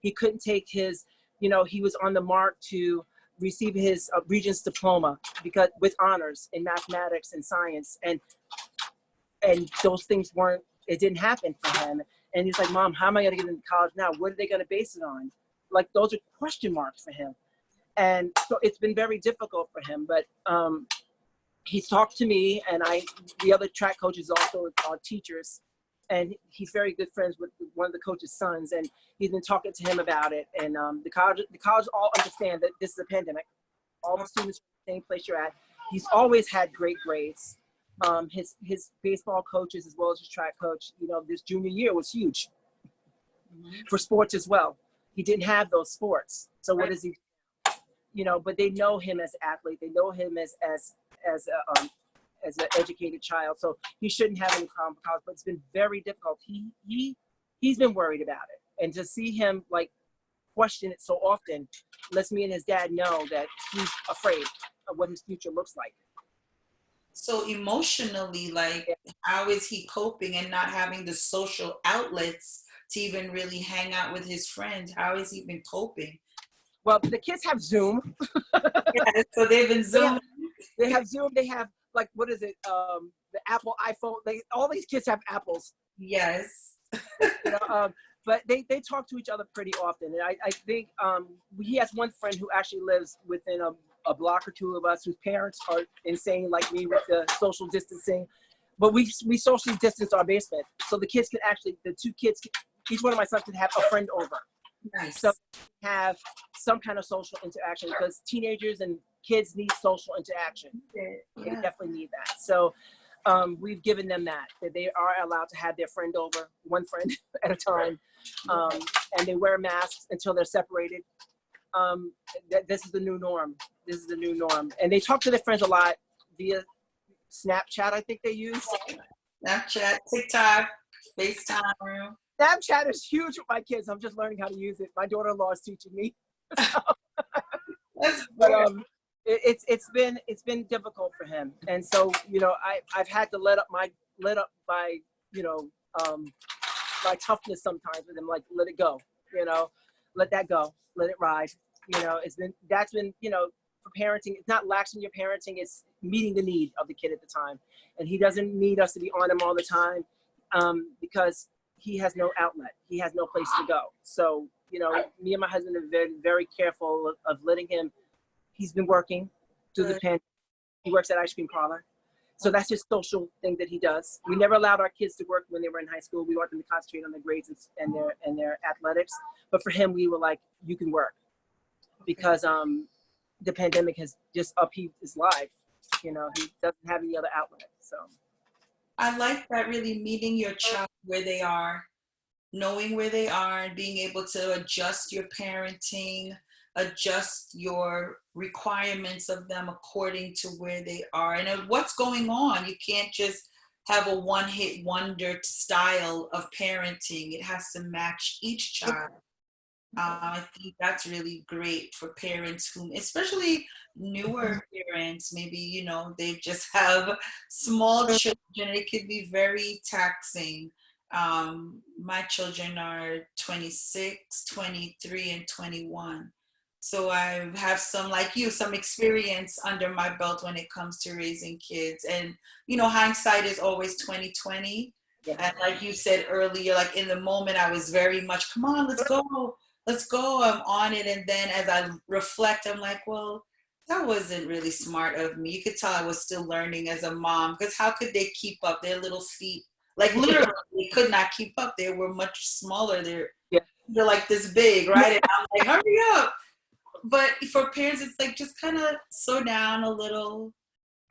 He couldn't take his, you know, he was on the mark to receive his Regents diploma because with honors in mathematics and science, and those things it didn't happen for him. And he's like, Mom, how am I going to get into college now? What are they going to base it on? Like, those are question marks for him. And so it's been very difficult for him, but he's talked to me, and the other track coaches also are teachers, and he's very good friends with one of the coach's sons, and he's been talking to him about it. And the college all understand that this is a pandemic. All the students are in the same place you're at. He's always had great grades. His baseball coaches as well as his track coach, you know, this junior year was huge for sports as well. He didn't have those sports. So what is he, you know, but they know him as an athlete. They know him as an educated child. So he shouldn't have any problem with college, but it's been very difficult. He's been worried about it. And to see him like question it so often lets me and his dad know that he's afraid of what his future looks like. So emotionally, like, how is he coping and not having the social outlets to even really hang out with his friends? How has he been coping? Well, the kids have Zoom. Yeah, so they've been Zoom. They have Zoom. They have, like, what is it? The Apple iPhone. All these kids have Apples. Yes. You know, but they talk to each other pretty often. And I think he has one friend who actually lives within a block or two of us, whose parents are insane like me with the social distancing. But we socially distance our basement. So the kids can actually, the two kids, each one of my sons can have a friend over. Nice. So have some kind of social interaction, because teenagers and kids need social interaction. Yeah. They definitely need that. So we've given them that they are allowed to have their friend over, one friend at a time, and they wear masks until they're separated. This is the new norm. This is the new norm. And they talk to their friends a lot via Snapchat, I think they use. Snapchat, TikTok, FaceTime. Snapchat is huge with my kids. I'm just learning how to use it. My daughter-in-law is teaching me. But it's been difficult for him, and so, you know, I've had to let up my you know, my toughness sometimes with him, like, let it go, you know, let that go, let it ride. You know, that's been, you know, for parenting, it's not laxing your parenting, it's meeting the need of the kid at the time. And he doesn't need us to be on him all the time, because he has no outlet. He has no place to go. So, you know, me and my husband are very, very careful of letting him He's been working through the Good. pandemic. He works at ice cream parlor. So that's his social thing that he does. We never allowed our kids to work when they were in high school. We wanted them to concentrate on their grades and their athletics. But for him, we were like, you can work, because the pandemic has just upheaved his life. You know, he doesn't have any other outlet. So I like that, really meeting your child where they are, knowing where they are and being able to adjust your parenting, adjust your requirements of them according to where they are and what's going on. You can't just have a one hit wonder style of parenting. It has to match each child. I think that's really great for parents who, especially newer parents, maybe, they just have small children. It could be very taxing. My children are 26, 23, and 21. So I have some, like you, some experience under my belt when it comes to raising kids. And, hindsight is always 2020. yeah, And like you said earlier, like in the moment, I was very much, come on, let's go, I'm on it. And then as I reflect, I'm like, well, that wasn't really smart of me. You could tell I was still learning as a mom, because how could they keep up? Their little feet, like literally, they could not keep up. They were much smaller. yeah, They're like this big, right? And I'm like, hurry up. But for parents, it's like just kind of slow down a little.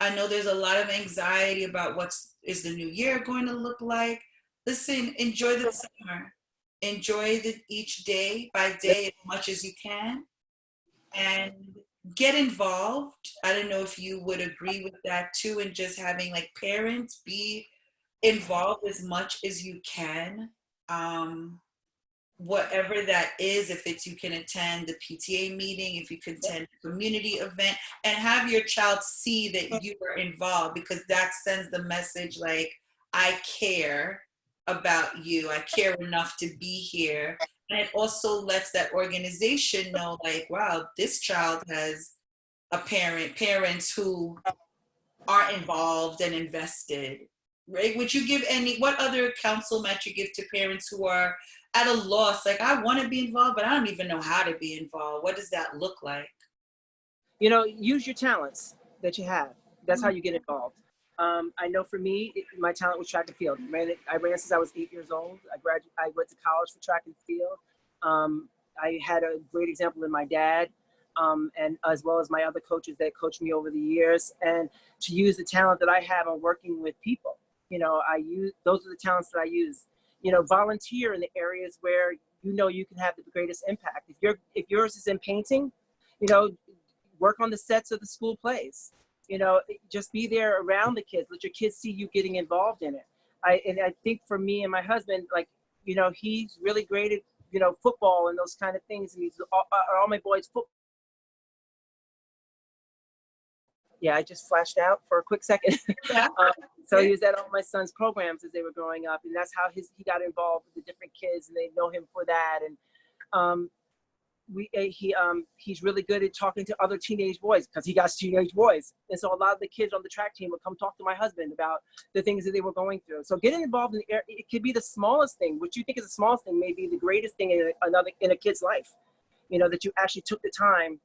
I know there's a lot of anxiety about is the new year going to look like. Listen, enjoy the summer. Enjoy each day by day as much as you can, and get involved. I don't know if you would agree with that too, and just having like parents be involved as much as you can. Whatever that is, if it's you can attend the PTA meeting, if you can attend a community event, and have your child see that you are involved, because that sends the message like, I care about you, I care enough to be here. And it also lets that organization know, like, wow, this child has parents who are involved and invested, right? Would you give what other counsel might you give to parents who are at a loss, like, I want to be involved, but I don't even know how to be involved? What does that look like? Use your talents that you have. That's how you get involved. I know for me, my talent was track and field. I ran since I was 8 years old. I went to college for track and field. I had a great example in my dad, and as well as my other coaches that coached me over the years. And to use the talent that I have on working with people, those are the talents that I use. Volunteer in the areas where you can have the greatest impact. If yours is in painting, work on the sets of the school plays. Just be there around the kids. Let your kids see you getting involved in it. I think for me and my husband, like, he's really great at football and those kind of things. And he's all my boys football. Yeah, I just flashed out for a quick second. Yeah. So he was at all my son's programs as they were growing up, and that's how he got involved with the different kids, and they know him for that. And he's really good at talking to other teenage boys, because he got teenage boys, and so a lot of the kids on the track team would come talk to my husband about the things that they were going through. So getting involved it could be the smallest thing. What you think is the smallest thing may be the greatest thing in a kid's life. That you actually took the time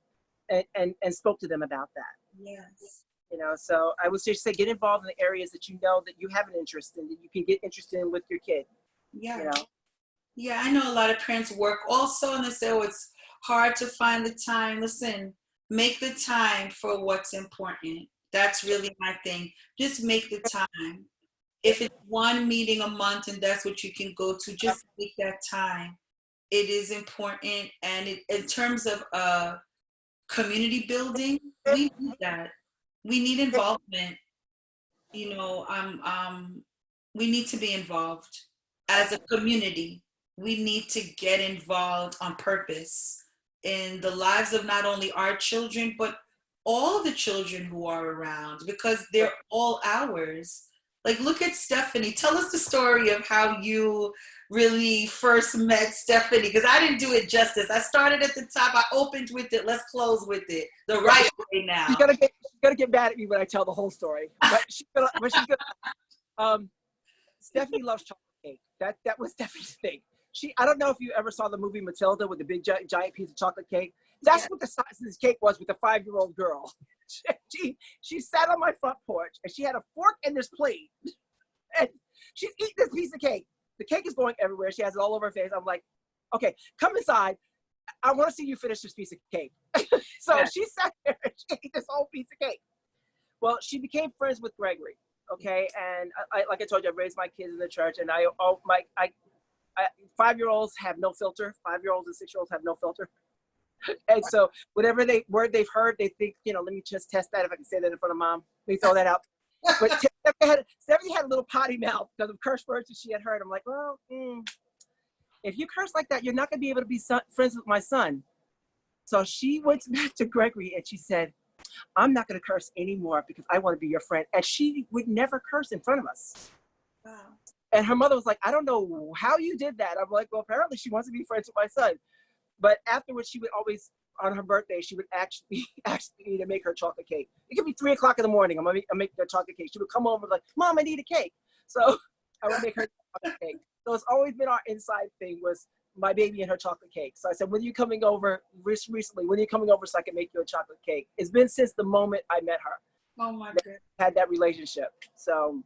and spoke to them about that. Yes. So I would just say get involved in the areas that that you have an interest in, that you can get interested in with your kid. Yeah. Yeah, I know a lot of parents work also, and they say, oh, it's hard to find the time. Listen, make the time for what's important. That's really my thing. Just make the time. If it's one meeting a month and that's what you can go to, just make that time. It is important. And in terms of community building, we need that. We need involvement. You know, we need to be involved as a community. We need to get involved on purpose in the lives of not only our children, but all the children who are around, because they're all ours. Like, look at Stephanie. Tell us the story of how you really first met Stephanie, because I didn't do it justice. I started at the top. I opened with it. Let's close with it the right way now. You gotta get mad at me when I tell the whole story. But she's gonna. Stephanie loves chocolate cake. That was Stephanie's thing. I don't know if you ever saw the movie Matilda with the big giant piece of chocolate cake. That's Yeah. what the size of this cake was with a 5-year-old girl. She sat on my front porch and she had a fork and this plate. And she's eating this piece of cake. The cake is going everywhere. She has it all over her face. I'm like, okay, come inside. I want to see you finish this piece of cake. So Yeah. she sat there and she ate this whole piece of cake. Well, she became friends with Gregory. Okay. And I like I told you, I raised my kids in the church, and I 5-year-olds have no filter. 5-year-olds and 6-year-olds have no filter. And so whatever word they've heard, they think, let me just test that if I can say that in front of mom. Let me throw that out. But Stephanie had a little potty mouth because of curse words that she had heard. I'm like, well, if you curse like that, you're not going to be able to be friends with my son. So she went back to Gregory and she said, I'm not going to curse anymore because I want to be your friend. And she would never curse in front of us. Wow. And her mother was like, I don't know how you did that. I'm like, well, apparently she wants to be friends with my son. But afterwards, she would always, on her birthday, she would actually ask me to make her chocolate cake. It could be 3:00 in the morning. I'm making her chocolate cake. She would come over like, Mom, I need a cake. So I would make her chocolate cake. So it's always been our inside thing was my baby and her chocolate cake. So I said, when are you coming over recently? When are you coming over so I can make you a chocolate cake? It's been since the moment I met her. Oh my goodness. Had that relationship. So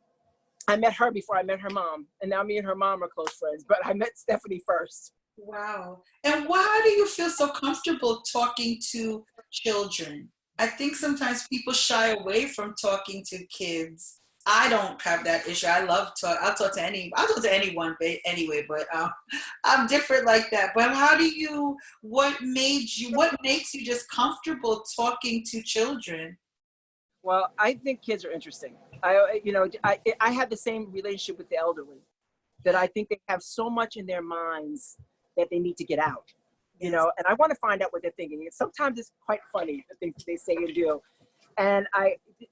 I met her before I met her mom. And now me and her mom are close friends. But I met Stephanie first. Wow. And why do you feel so comfortable talking to children? I think sometimes people shy away from talking to kids. I don't have that issue. I love talk. I'll talk to anyone anyway, but I'm different like that. But what makes you just comfortable talking to children? Well, I think kids are interesting. I have the same relationship with the elderly, that I think they have so much in their minds that they need to get out, Yes. and I want to find out what they're thinking. And sometimes it's quite funny, the things that they say and do. And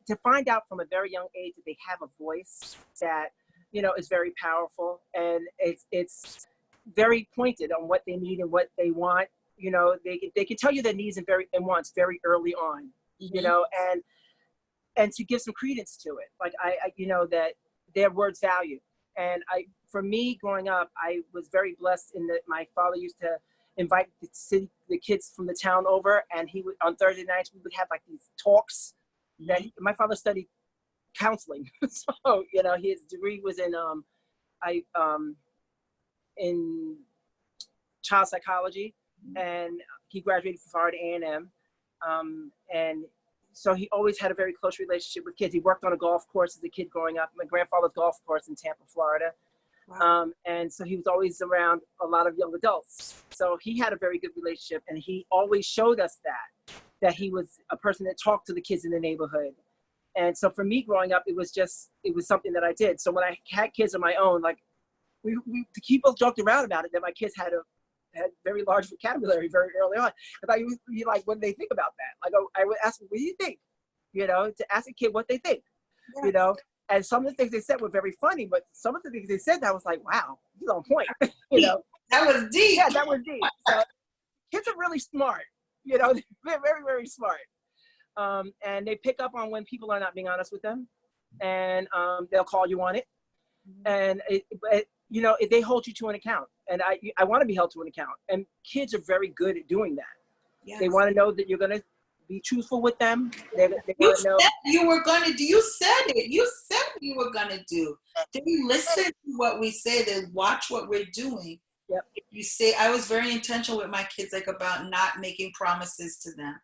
to find out from a very young age that they have a voice that, is very powerful, and it's very pointed on what they need and what they want. They can tell you their needs and wants very early on, Mm-hmm. and to give some credence to it. Like that their words value. And for me growing up, I was very blessed in that my father used to invite the kids from the town over, and he would, on Thursday nights, we would have like these talks. That my father studied counseling. So, his degree was in child psychology, and he graduated from Florida A&M. And so he always had a very close relationship with kids. He worked on a golf course as a kid growing up, my grandfather's golf course in Tampa, Florida. Wow. And so he was always around a lot of young adults. So he had a very good relationship, and he always showed us that he was a person that talked to the kids in the neighborhood. And so for me growing up, it was something that I did. So when I had kids of my own, like we people joked around about it, that my kids had very large vocabulary very early on. And you like, what do they think about that? Like, I would ask them, what do you think? To ask a kid what they think, Yeah. And some of the things they said were very funny, but some of the things they said, I was like, wow, he's on point, That was deep. Yeah, that was deep. So kids are really smart, they're very, very smart. And they pick up on when people are not being honest with them, and they'll call you on it. And if they hold you to an account, and I want to be held to an account, and kids are very good at doing that. Yes. They want to know that you're going to be truthful with them. They You want to know. said you were going to do. You said it. You said what you were going to do. They listen to what we say. They watch what we're doing. Yep. If you say, I was very intentional with my kids, like about not making promises to them.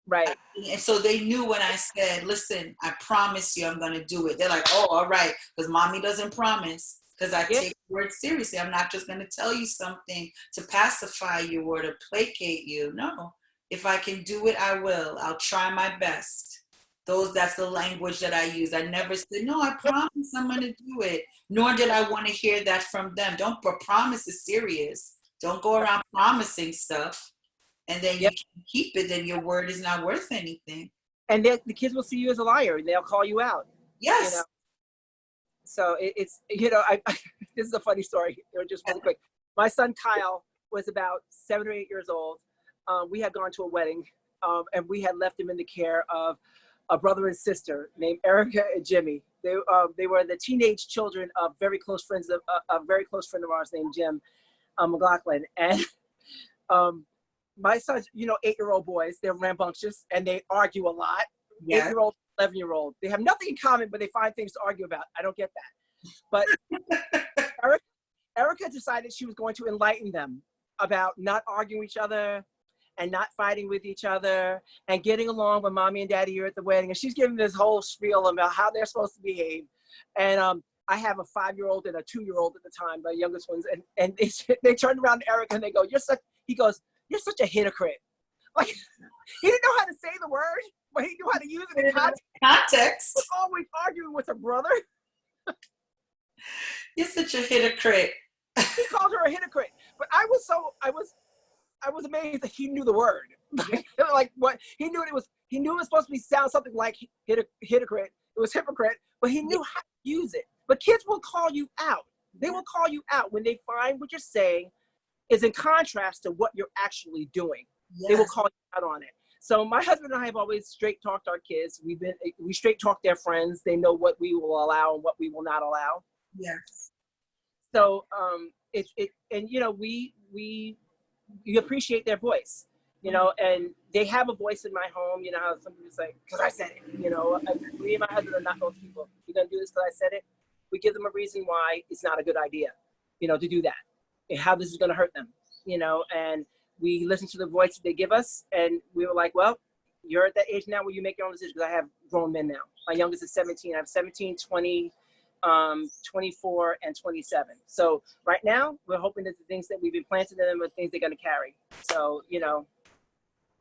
Right. And so they knew when I said, listen, I promise you I'm going to do it. They're like, oh, all right. Because mommy doesn't promise. Because I take the word seriously. I'm not just going to tell you something to pacify you or to placate you. No. If I can do it, I will. I'll try my best. That's the language that I use. I never said, no, I promise I'm going to do it. Nor did I want to hear that from them. Promise is serious. Don't go around promising stuff. And then you Yep. can't keep it, then your word is not worth anything. And the kids will see you as a liar, and they'll call you out. Yes. So it's this is a funny story. Just really quick. My son Kyle was about 7 or 8 years old. We had gone to a wedding, and we had left him in the care of a brother and sister named Erica and Jimmy. They were the teenage children of very close friends of a very close friend of ours named Jim McLaughlin. And my son's, 8-year-old boys, they're rambunctious and they argue a lot. Yes. 8-year-old, 11-year-old, they have nothing in common, but they find things to argue about. I don't get that. But Erica decided she was going to enlighten them about not arguing with each other and not fighting with each other and getting along when mommy and daddy are at the wedding. And she's giving this whole spiel about how they're supposed to behave. And I have a 5-year-old and a 2-year-old at the time, my youngest ones. And they turned around to Erica and they go, he goes, "You're such a hypocrite." Like, he didn't know how to say the word, but he knew how to use it in context. He was always arguing with her brother. You're such a hypocrite. He called her a hypocrite. But I was amazed that he knew the word. Like what he knew it was supposed to be sound something like hypocrite. It was hypocrite, but he knew how to use it. But kids will call you out. They will call you out when they find what you're saying is in contrast to what you're actually doing. Yes. They will call you out on it. So my husband and I have always straight talked our kids. We straight talk their friends. They know what we will allow and what we will not allow. Yes. So you appreciate their voice, and they have a voice in my home. You know how some people say, "Because I said it." Me and my husband are not those people. You're gonna do this because I said it. We give them a reason why it's not a good idea, to do that, and how this is gonna hurt them, and we listen to the voice that they give us, and we were like, well, you're at that age now where you make your own decisions, because I have grown men now. My youngest is 17. I have 17, 20, 24, and 27. So right now, we're hoping that the things that we've implanted in them are things they're going to carry. So,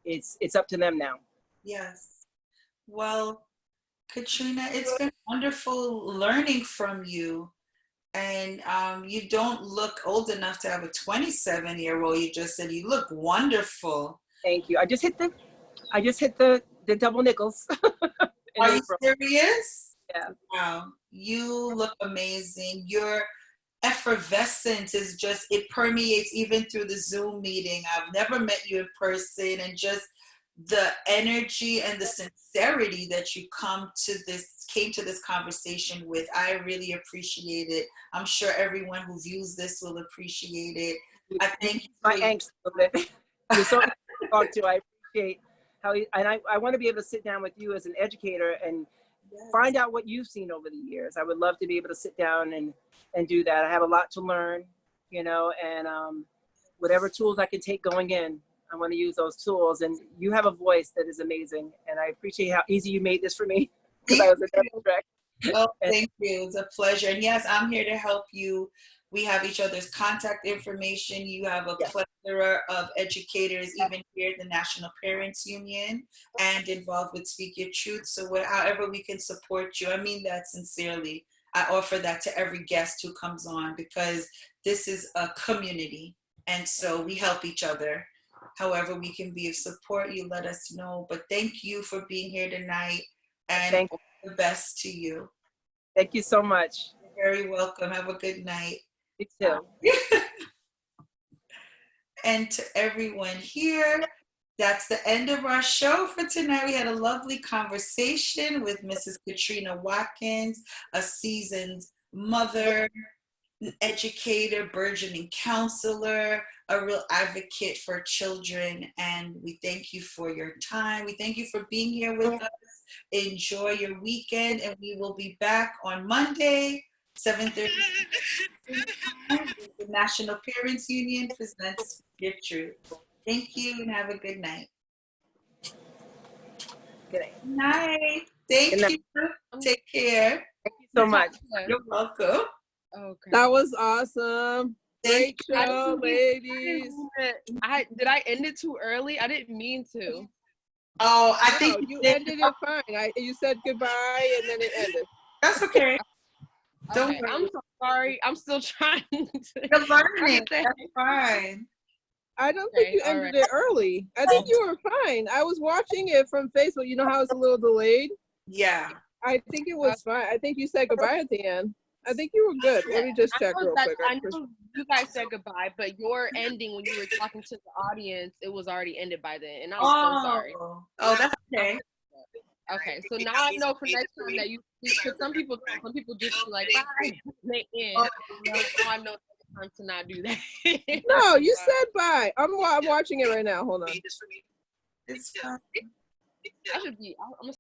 it's up to them now. Yes. Well, Katrina, it's been wonderful learning from you. And you don't look old enough to have a 27-year-old. You just said you look wonderful. Thank you. I just hit the double nickels. Are you serious? Yeah. Wow. You look amazing. Your effervescence is just, it permeates even through the Zoom meeting. I've never met you in person, and just the energy and the sincerity that you came to this conversation with, I really appreciate it. I'm sure everyone who views this will appreciate it. I thank you. My angst a little bit. You're so easy to talk to. I appreciate I want to be able to sit down with you as an educator and find out what you've seen over the years. I would love to be able to sit down and do that. I have a lot to learn, and whatever tools I can take going in, I want to use those tools. And you have a voice that is amazing. And I appreciate how easy you made this for me, because I was a double track. Oh, thank you. It was a pleasure. And yes, I'm here to help you. We have each other's contact information. You have a plethora of educators, even here at the National Parents Union, and involved with Speak Your Truth. So however we can support you, I mean that sincerely. I offer that to every guest who comes on, because this is a community. And so we help each other. However we can be of support, you let us know. But thank you for being here tonight, and all the best to you. Thank you so much. You're very welcome. Have a good night. You too. And to everyone here, that's the end of our show for tonight. We had a lovely conversation with Mrs. Katrina Watkins, a seasoned mother, an educator, burgeoning counselor, a real advocate for children. And we thank you for your time. We thank you for being here with us. Enjoy your weekend, and we will be back on Monday, 7:30. The National Parents Union presents Your Truth. Thank you, and have a good night. Good night. Good night. Thank you. Take care. Thank you so much. You're welcome. Okay. That was awesome. Great show, ladies. Did I end it too early? I didn't mean to. Oh, I think you ended it fine. You said goodbye and then it ended. That's okay. Don't worry. I'm so sorry. I'm still trying to. You're learning. That's fine. I don't think you ended it early. I think you were fine. I was watching it from Facebook. You know how it's a little delayed? Yeah. I think it was fine. I think you said goodbye at the end. I think you were good. Let me just check real quick. I know you guys said goodbye, but your ending when you were talking to the audience, it was already ended by then, and I'm so sorry. Oh, that's okay. Okay, so now I know for next time that you, because some people just like bye, they end. So I know time to not do that. No, you said bye. I'm watching it right now. Hold on. It's fine. I should be. I'm gonna